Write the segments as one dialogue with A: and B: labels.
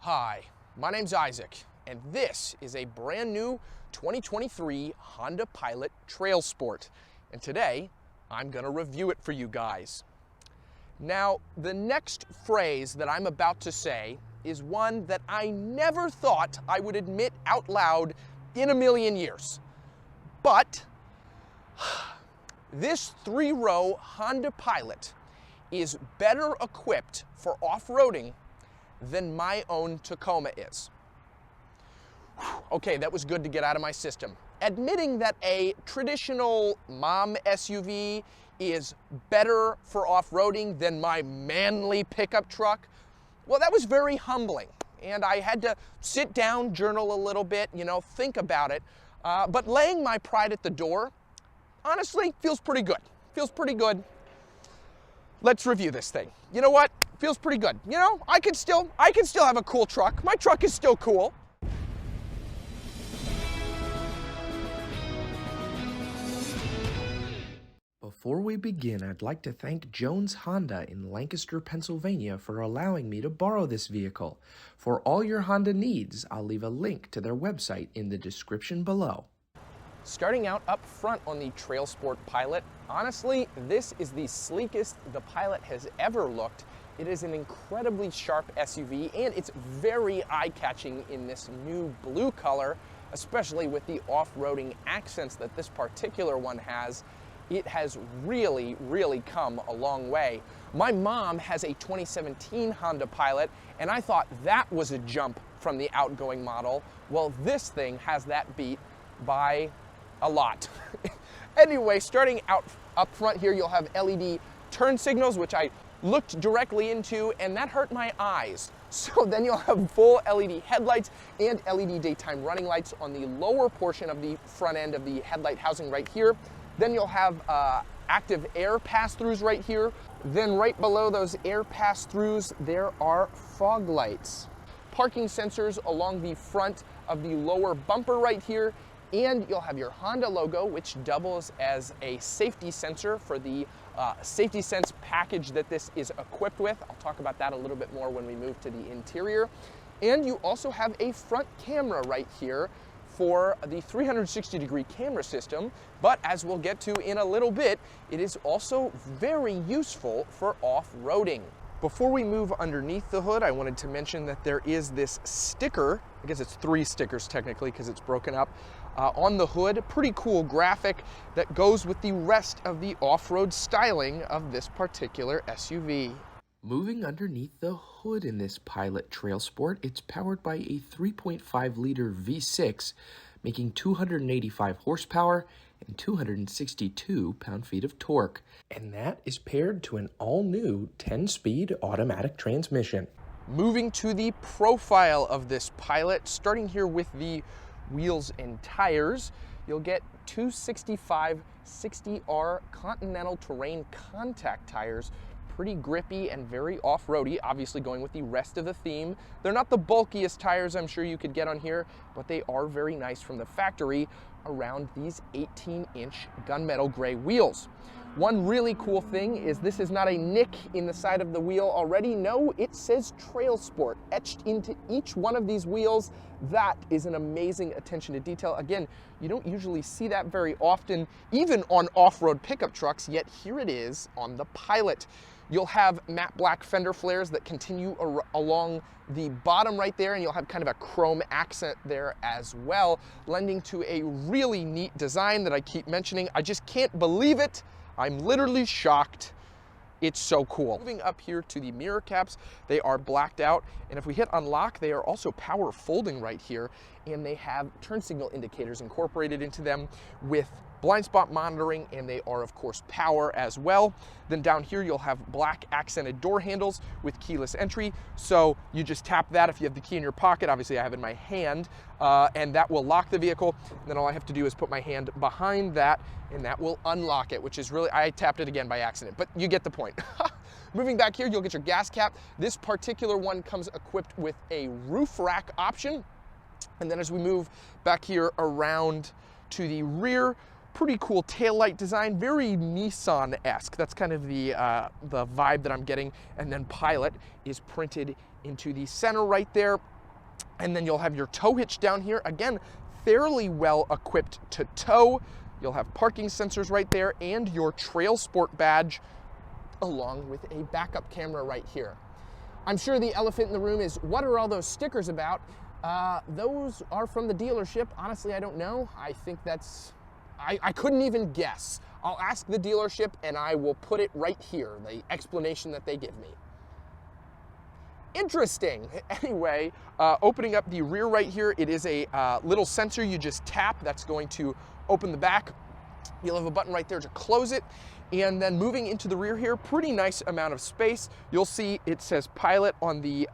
A: Hi, my name's Isaac, and this is a brand new 2023 Honda Pilot TrailSport. And today, I'm gonna review it for you guys. Now, the next phrase that I'm about to say is one that I never thought I would admit out loud in a million years. But this three-row Honda Pilot is better equipped for off-roading than my own Tacoma is. Okay, that was good to get out of my system. Admitting that a traditional mom SUV is better for off-roading than my manly pickup truck, well, that was very humbling. And I had to sit down, journal a little bit, think about it. But laying my pride at the door, honestly, feels pretty good. Feels pretty good. Let's review this thing. You know what? Feels pretty good. I can still have a cool truck. My truck is still cool.
B: Before we begin, I'd like to thank Jones Honda in Lancaster, Pennsylvania for allowing me to borrow this vehicle. For all your Honda needs, I'll leave a link to their website in the description below.
A: Starting out up front on the TrailSport Pilot, honestly, this is the sleekest the Pilot has ever looked. It is an incredibly sharp SUV, and it's very eye-catching in this new blue color, especially with the off-roading accents that this particular one has. It has really, really come a long way. My mom has a 2017 Honda Pilot, and I thought that was a jump from the outgoing model. Well, this thing has that beat by a lot. Anyway, starting out up front here, you'll have LED turn signals, which I looked directly into, and that hurt my eyes. So then you'll have full LED headlights and LED daytime running lights on the lower portion of the front end of the headlight housing right here. Then you'll have active air pass-throughs right here. Then right below those air pass-throughs, there are fog lights. Parking sensors along the front of the lower bumper right here. And you'll have your Honda logo, which doubles as a safety sensor for the Safety Sense package that this is equipped with. I'll talk about that a little bit more when we move to the interior. And you also have a front camera right here for the 360-degree camera system, but as we'll get to in a little bit, it is also very useful for off-roading. Before we move underneath the hood, I wanted to mention that there is this sticker, I guess it's 3 stickers technically because it's broken up, on the hood. Pretty cool graphic that goes with the rest of the off-road styling of this particular SUV.
B: Moving underneath the hood in this Pilot TrailSport, it's powered by a 3.5-liter V6, making 285 horsepower and 262 pound-feet of torque. And that is paired to an all-new 10-speed automatic transmission.
A: Moving to the profile of this Pilot, starting here with the wheels and tires, you'll get 265 60R Continental Terrain contact tires. Pretty grippy and very off-roady, obviously going with the rest of the theme. They're not the bulkiest tires I'm sure you could get on here, but they are very nice from the factory around these 18-inch gunmetal gray wheels. One really cool thing is this is not a nick in the side of the wheel already. No, it says TrailSport etched into each one of these wheels. That is an amazing attention to detail. Again, you don't usually see that very often, even on off-road pickup trucks, yet here it is on the Pilot. You'll have matte black fender flares that continue along the bottom right there, and you'll have kind of a chrome accent there as well, lending to a really neat design that I keep mentioning. I just can't believe it. I'm literally shocked. It's so cool. Moving up here to the mirror caps, they are blacked out, and if we hit unlock, they are also power folding right here, and they have turn signal indicators incorporated into them with blind spot monitoring, and they are of course power as well. Then down here you'll have black accented door handles with keyless entry, so you just tap that if you have the key in your pocket. Obviously I have it in my hand, and that will lock the vehicle, and then all I have to do is put my hand behind that and that will unlock it, which is really, I tapped it again by accident, but you get the point. Moving back here, you'll get your gas cap. This particular one comes equipped with a roof rack option, and then as we move back here around to the rear, pretty cool taillight design, very Nissan-esque. That's kind of the vibe that I'm getting. And then Pilot is printed into the center right there. And then you'll have your tow hitch down here. Again, fairly well equipped to tow. You'll have parking sensors right there and your TrailSport badge along with a backup camera right here. I'm sure the elephant in the room is, what are all those stickers about? Those are from the dealership. Honestly, I don't know. I think that's, I couldn't even guess. I'll ask the dealership and I will put it right here, the explanation that they give me. Interesting. Anyway, opening up the rear right here, it is a little sensor you just tap. That's going to open the back. You'll have a button right there to close it. And then moving into the rear here, pretty nice amount of space. You'll see it says Pilot on the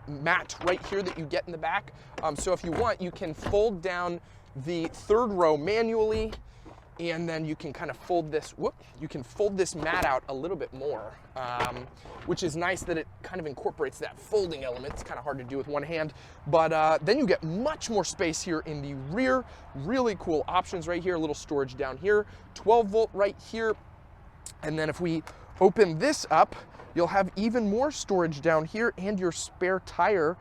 A: mat right here that you get in the back. So if you want, you can fold down the third row manually, and then you can kind of fold this, you can fold this mat out a little bit more, which is nice that it kind of incorporates that folding element. It's kind of hard to do with one hand, but then you get much more space here in the rear. Really cool options right here, a little storage down here, 12 volt right here. And then if we open this up, you'll have even more storage down here, and your spare tire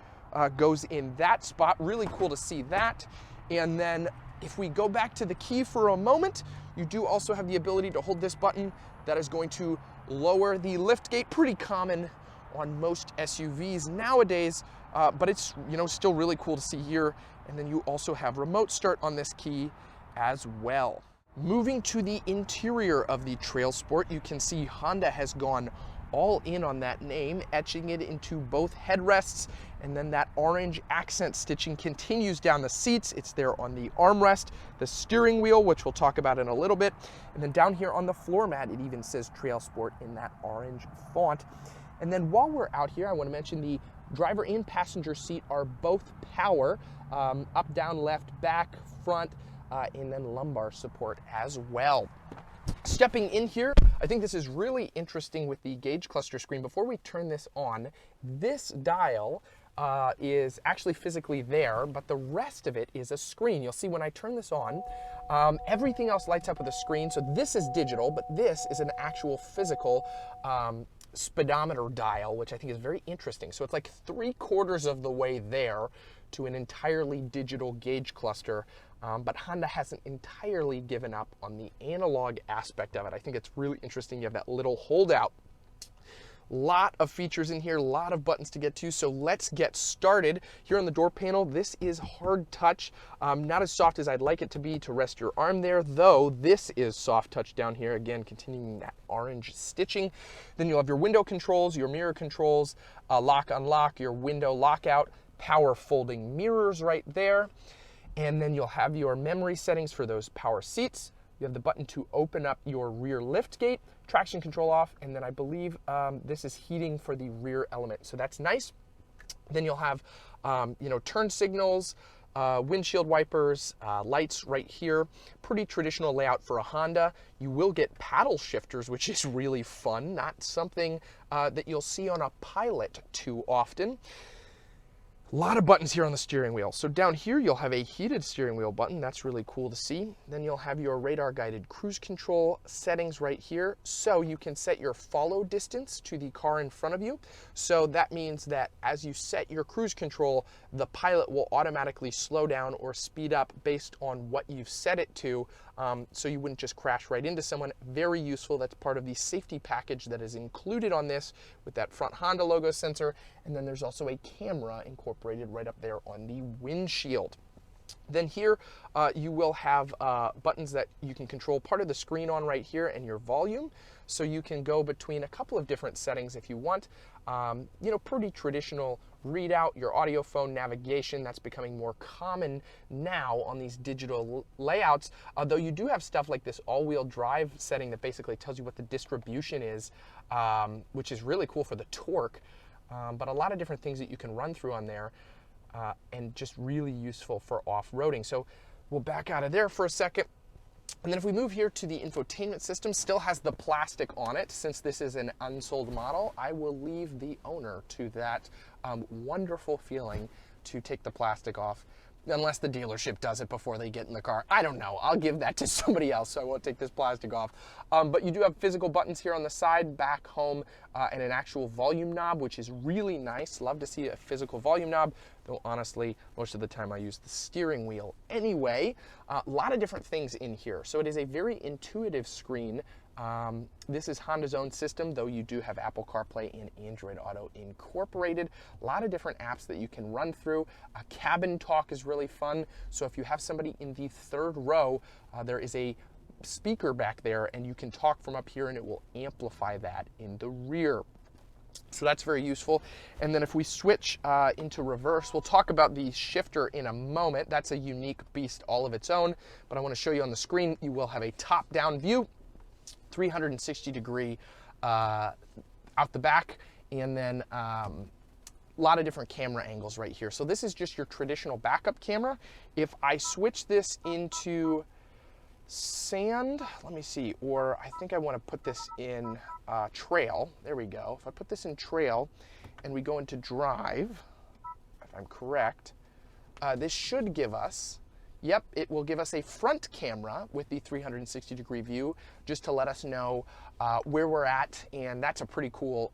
A: goes in that spot. Really cool to see that. And then if we go back to the key for a moment, you do also have the ability to hold this button. That is going to lower the lift gate, pretty common on most SUVs nowadays, but it's, you know, still really cool to see here. And then you also have remote start on this key as well. Moving to the interior of the TrailSport, you can see Honda has gone all in on that name, etching it into both headrests, and then that orange accent stitching continues down the seats. It's there on the armrest, the steering wheel, which we'll talk about in a little bit, and then down here on the floor mat, it even says TrailSport in that orange font. And then while we're out here, I want to mention the driver and passenger seat are both power, up, down, left, back, front, and then lumbar support as well. Stepping in here, I think this is really interesting with the gauge cluster screen. Before we turn this on, this dial is actually physically there, but the rest of it is a screen. You'll see when I turn this on, everything else lights up with a screen. So this is digital, but this is an actual physical speedometer dial, which I think is very interesting. So it's like 3/4 of the way there to an entirely digital gauge cluster. But Honda hasn't entirely given up on the analog aspect of it. I think it's really interesting. You have that little holdout. Lot of features in here, a lot of buttons to get to, so let's get started. Here on the door panel, this is hard touch. Not as soft as I'd like it to be to rest your arm there, though this is soft touch down here, again, continuing that orange stitching. Then you'll have your window controls, your mirror controls, lock, unlock, your window lockout, power folding mirrors right there. And then you'll have your memory settings for those power seats. You have the button to open up your rear lift gate, traction control off, and then I believe this is heating for the rear element. So that's nice. Then you'll have turn signals, windshield wipers, lights right here. Pretty traditional layout for a Honda. You will get paddle shifters, which is really fun. Not something that you'll see on a Pilot too often. A lot of buttons here on the steering wheel. So down here, you'll have a heated steering wheel button. That's really cool to see. Then you'll have your radar guided cruise control settings right here. So you can set your follow distance to the car in front of you. So that means that as you set your cruise control, the Pilot will automatically slow down or speed up based on what you've set it to. So you wouldn't just crash right into someone. Very useful. That's part of the safety package that is included on this with that front Honda logo sensor. And then there's also a camera incorporated right up there on the windshield. Then here you will have buttons that you can control part of the screen on right here and your volume. So you can go between a couple of different settings if you want. Pretty traditional readout, your audio phone navigation. That's becoming more common now on these digital layouts, though you do have stuff like this all-wheel drive setting that basically tells you what the distribution is, which is really cool for the torque, but a lot of different things that you can run through on there, and just really useful for off-roading. So we'll back out of there for a second. And then if we move here to the infotainment system, still has the plastic on it. Since this is an unsold model, I will leave the owner to that wonderful feeling to take the plastic off. Unless the dealership does it before they get in the car. I don't know. I'll give that to somebody else, so I won't take this plastic off. But you do have physical buttons here on the side, back, home, and an actual volume knob, which is really nice. Love to see a physical volume knob, though honestly, most of the time I use the steering wheel anyway. A lot of different things in here. So it is a very intuitive screen. This is Honda's own system, though you do have Apple CarPlay and Android Auto incorporated. A lot of different apps that you can run through. Cabin talk is really fun. So if you have somebody in the third row, there is a speaker back there, and you can talk from up here, and it will amplify that in the rear. So that's very useful. And then if we switch into reverse, we'll talk about the shifter in a moment. That's a unique beast all of its own. But I want to show you on the screen, you will have a top-down view, 360-degree out the back, and then a lot of different camera angles right here. So this is just your traditional backup camera. If I switch this into sand, let me see, or I think I want to put this in trail. There we go. If I put this in trail and we go into drive, if I'm correct, this should give us, yep, it will give us a front camera with the 360-degree view, just to let us know where we're at, and that's a pretty cool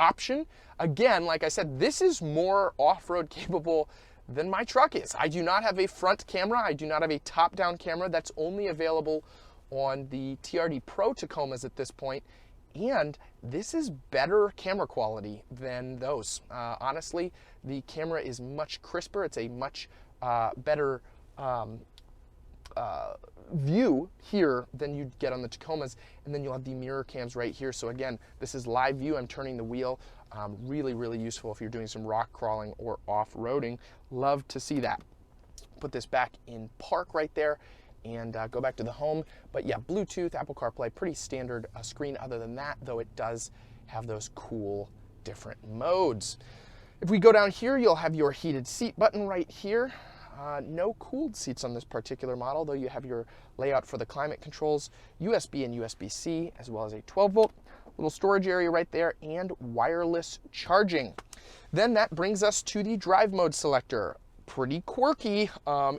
A: option. Again, like I said, this is more off-road capable than my truck is. I do not have a front camera. I do not have a top-down camera. That's only available on the TRD Pro Tacomas at this point, and this is better camera quality than those. Honestly, the camera is much crisper. It's a much better view here than you'd get on the Tacomas, and then you'll have the mirror cams right here. So again, this is live view. I'm turning the wheel. Really, really useful if you're doing some rock crawling or off-roading. Love to see that. Put this back in park right there and go back to the home. But yeah, Bluetooth, Apple CarPlay, pretty standard screen other than that, though it does have those cool different modes. If we go down here, you'll have your heated seat button right here. No cooled seats on this particular model, though you have your layout for the climate controls, USB and USB-C, as well as a 12-volt. Little storage area right there, and wireless charging. Then that brings us to the drive mode selector. Pretty quirky.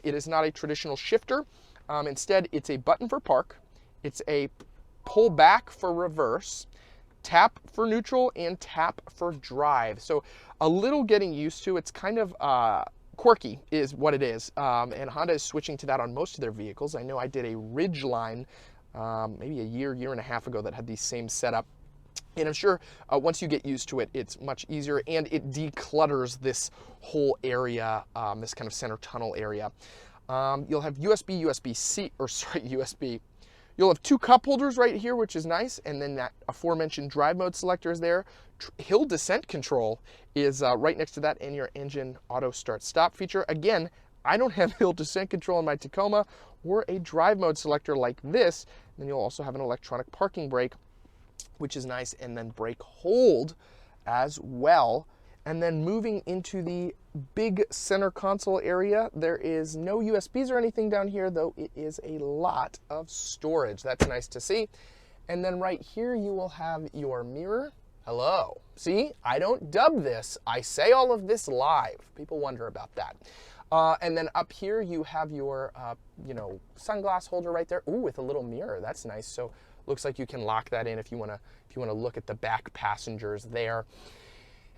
A: It is not a traditional shifter. Instead, it's a button for park. It's a pull back for reverse, tap for neutral, and tap for drive. So a little getting used to. It's kind of quirky is what it is. And Honda is switching to that on most of their vehicles. I know I did a Ridgeline maybe a year and a half ago that had the same setup. And I'm sure once you get used to it, it's much easier, and it declutters this whole area, this kind of center tunnel area. You'll have USB, USB-C, or sorry, USB. You'll have two cup holders right here, which is nice, and then that aforementioned drive mode selector is there. Hill descent control is right next to that, and your engine auto start stop feature. Again, I don't have hill descent control in my Tacoma or a drive mode selector like this. Then you'll also have an electronic parking brake, which is nice, and then brake hold as well. And then moving into the big center console area, there is no USBs or anything down here, though it is a lot of storage. That's nice to see. And then right here, you will have your mirror. Hello. See, I don't dub this. I say all of this live. People wonder about that. And then up here, you have your, sunglass holder right there. Ooh, with a little mirror. That's nice. So looks like you can lock that in if you want to look at the back passengers there.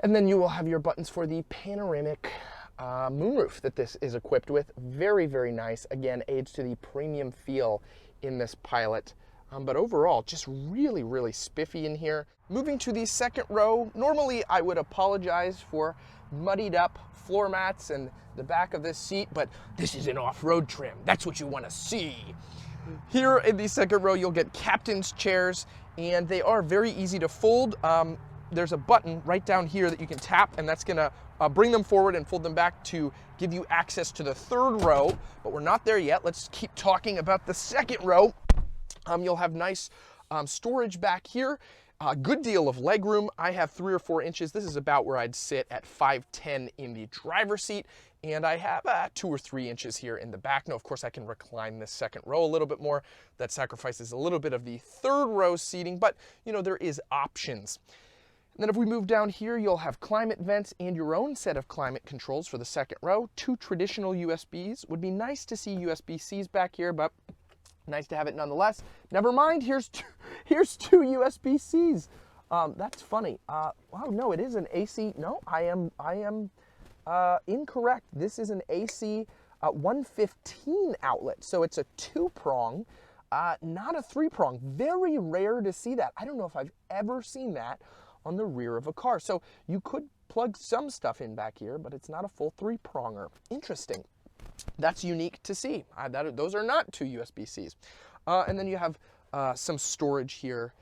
A: And then you will have your buttons for the panoramic moonroof that this is equipped with. Very, very nice. Again, aids to the premium feel in this Pilot. But overall, just really, really spiffy in here. Moving to the second row, normally I would apologize for muddied up floor mats and the back of this seat, but this is an off-road trim. That's what you want to see. Here in the second row, you'll get captain's chairs, and they are very easy to fold. There's a button right down here that you can tap, and that's gonna bring them forward and fold them back to give you access to the third row, but we're not there yet. Let's keep talking about the second row. You'll have nice storage back here. A good deal of leg room. I have 3 or 4 inches. This is about where I'd sit at 5'10" in the driver's seat, and I have 2 or 3 inches here in the back. Now, of course, I can recline this second row a little bit more. That sacrifices a little bit of the third row seating, but, there is options. And then if we move down here, you'll have climate vents and your own set of climate controls for the second row. 2 traditional USBs. Would be nice to see USB-Cs back here, but nice to have it nonetheless. Never mind, here's two USB-Cs. That's funny. Wow, no, it is an AC. No, I am incorrect. This is an AC 115 outlet, so it's a 2-prong, not a 3-prong. Very rare to see that. I don't know if I've ever seen that on the rear of a car. So you could plug some stuff in back here, but it's not a full 3-pronger. Interesting. That's unique to see. Those are not 2 USB-Cs. And then you have some storage here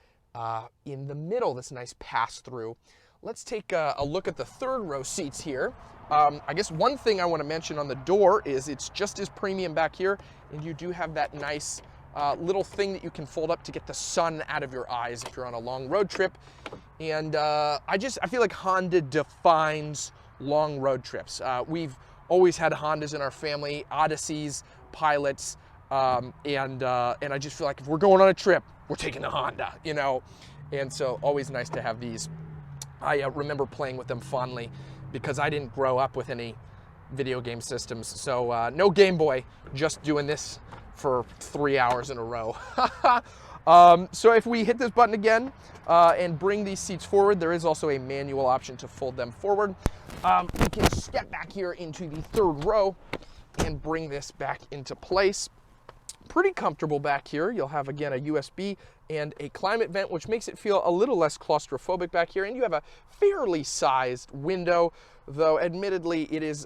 A: in the middle, this nice pass-through. Let's take a look at the 3rd row seats here. I guess one thing I want to mention on the door is it's just as premium back here, and you do have that nice little thing that you can fold up to get the sun out of your eyes if you're on a long road trip. And I feel like Honda defines long road trips. We've always had Hondas in our family, Odysseys, Pilots, and I just feel like if we're going on a trip, we're taking the Honda, you know? And so always nice to have these. I remember playing with them fondly because I didn't grow up with any video game systems. So no Game Boy, just doing this for 3 hours in a row. So if we hit this button again and bring these seats forward, there is also a manual option to fold them forward. We can step back here into the 3rd row and bring this back into place. Pretty comfortable back here. You'll have, again, a USB and a climate vent, which makes it feel a little less claustrophobic back here. And you have a fairly sized window, though admittedly it is,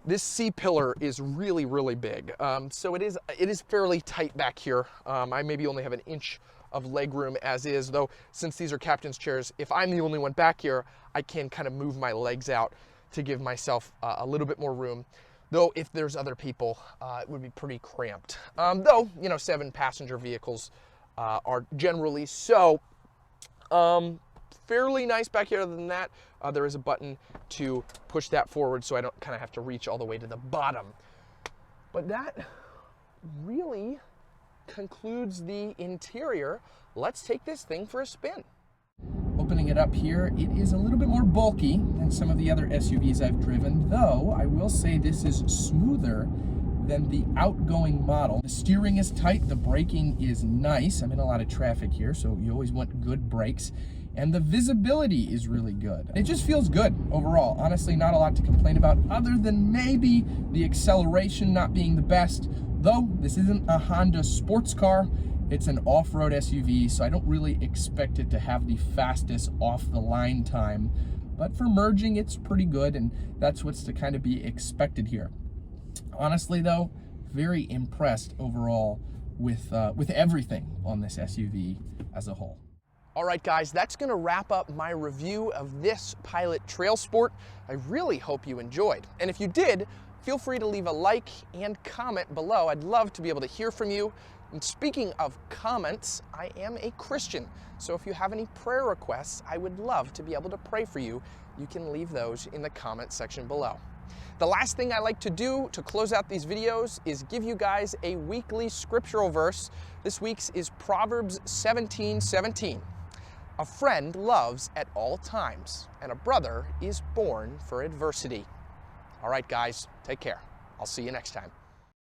A: this C-pillar is really, really big. So it is fairly tight back here. I maybe only have an inch of leg room as is, though since these are captain's chairs, if I'm the only one back here, I can kind of move my legs out to give myself a little bit more room. Though if there's other people, it would be pretty cramped. Though, you know, 7-passenger vehicles are generally so. Fairly nice back here. Other than that, there is a button to push that forward so I don't kind of have to reach all the way to the bottom. But that really concludes the interior. Let's take this thing for a spin. Opening it up here, it is a little bit more bulky than some of the other SUVs I've driven, though I will say this is smoother than the outgoing model. The steering is tight, the braking is nice. I'm in a lot of traffic here, so you always want good brakes. And the visibility is really good. It just feels good overall. Honestly, not a lot to complain about other than maybe the acceleration not being the best. Though this isn't a Honda sports car, it's an off-road SUV, so I don't really expect it to have the fastest off-the-line time. But for merging, it's pretty good, and that's what's to kind of be expected here. Honestly, though, very impressed overall with everything on this SUV as a whole. All right, guys, that's going to wrap up my review of this Pilot TrailSport. I really hope you enjoyed. And if you did, feel free to leave a like and comment below. I'd love to be able to hear from you. And speaking of comments, I am a Christian, so if you have any prayer requests, I would love to be able to pray for you. You can leave those in the comment section below. The last thing I like to do to close out these videos is give you guys a weekly scriptural verse. This week's is Proverbs 17:17. A friend loves at all times, and a brother is born for adversity. All right, guys, take care. I'll see you next time.